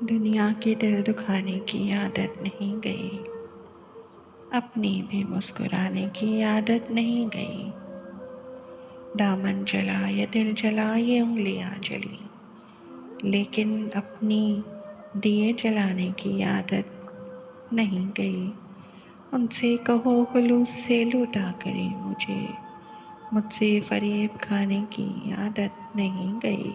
دنیا کے دل دکھانے کی عادت نہیں گئی، اپنی بھی مسکرانے کی عادت نہیں گئی۔ دامن جلا یا دل جلا یہ انگلیاں جلی، لیکن اپنی دیے جلانے کی عادت نہیں گئی۔ ان سے کہو خلوص سے لوٹا کرے مجھ سے فریب کھانے کی عادت نہیں گئی۔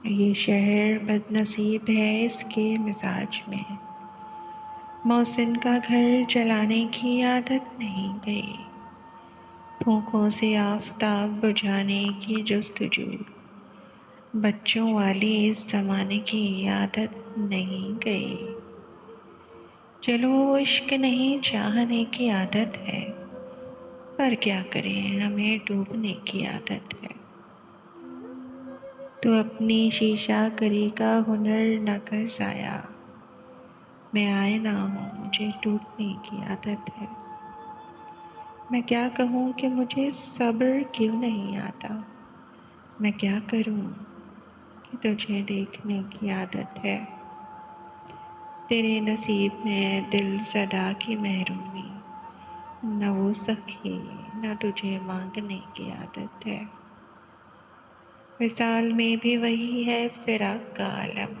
یہ شہر بد نصیب ہے اس کے مزاج میں، محسن کا گھر جلانے کی عادت نہیں گئی۔ پھونکوں سے آفتاب بجھانے کی جستجو، بچوں والی اس زمانے کی عادت نہیں گئی۔ چلو عشق نہیں چاہنے کی عادت ہے، پر کیا کریں ہمیں ڈوبنے کی عادت ہے۔ تو اپنی شیشہ گری کا ہنر نہ کر ضائع، میں آئینہ ہوں مجھے ٹوٹنے کی عادت ہے۔ میں کیا کہوں کہ مجھے صبر کیوں نہیں آتا، میں کیا کروں کہ تجھے دیکھنے کی عادت ہے۔ تیرے نصیب میں دل زدہ کی محرومی، نہ وہ سخی نہ تجھے مانگنے کی عادت ہے۔ وصال میں بھی وہی ہے فراق کا عالم،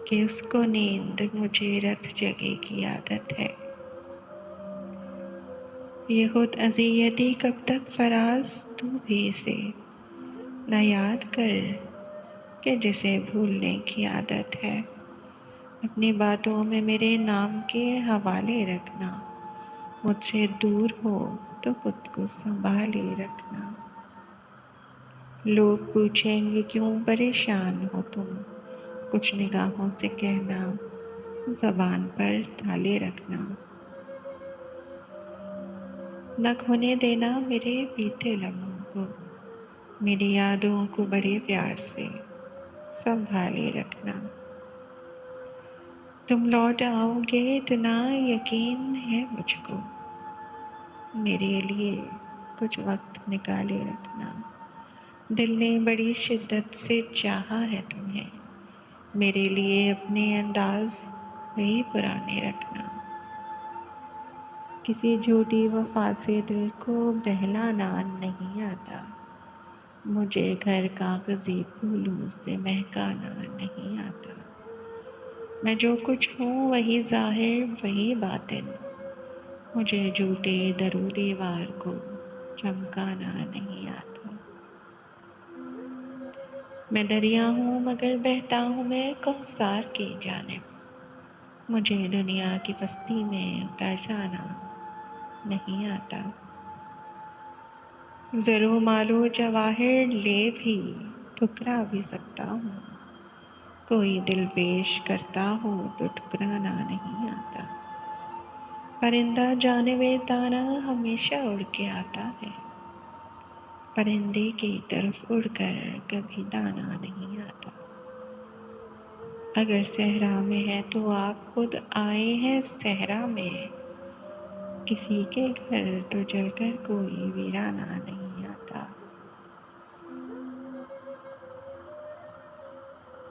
کہ اس کو نیند مجھے رت جگے کی عادت ہے۔ یہ خود اذیتی کب تک فراز تو بھی اسے نہ یاد کر کہ جسے بھولنے کی عادت ہے۔ اپنی باتوں میں میرے نام کے حوالے رکھنا، مجھ سے دور ہو تو خود کو سنبھالے رکھنا۔ لوگ پوچھیں گے کیوں پریشان ہو تم، کچھ نگاہوں سے کہنا، زبان پر تالے رکھنا۔ نہ کھونے دینا میرے بیتے لمحوں کو، میری یادوں کو بڑے پیار سے سنبھالے رکھنا۔ تم لوٹ آؤ گے اتنا یقین ہے مجھ کو، میرے لیے کچھ وقت نکالے رکھنا۔ دل نے بڑی شدت سے چاہا ہے تمہیں، میرے لیے اپنے انداز وہی پرانے رکھنا۔ کسی جھوٹی وفا سے دل کو بہلانا نہیں آتا، مجھے گھر کاغذی پھولوں سے مہکانا نہیں آتا۔ میں جو کچھ ہوں وہی ظاہر وہی باطن، مجھے جھوٹے در و دیوار کو چمکانا نہیں آتا۔ میں دریا ہوں مگر بہتا ہوں میں کوثر کی جانب، مجھے دنیا کی پستی میں اتر جانا نہیں آتا۔ زر و مال و جواہر لے بھی ٹھکرا بھی سکتا ہوں، کوئی دل پیش کرتا ہو تو ٹھکرانا نہیں آتا۔ پرندہ جانب دانا ہمیشہ اڑ کے آتا ہے، پرندے کی طرف اڑ کر کبھی دانا نہیں آتا۔ اگر صحرا میں ہے تو آپ خود آئے ہیں صحرا میں، کسی کے گھر تو جل کر کوئی ویرانہ نہیں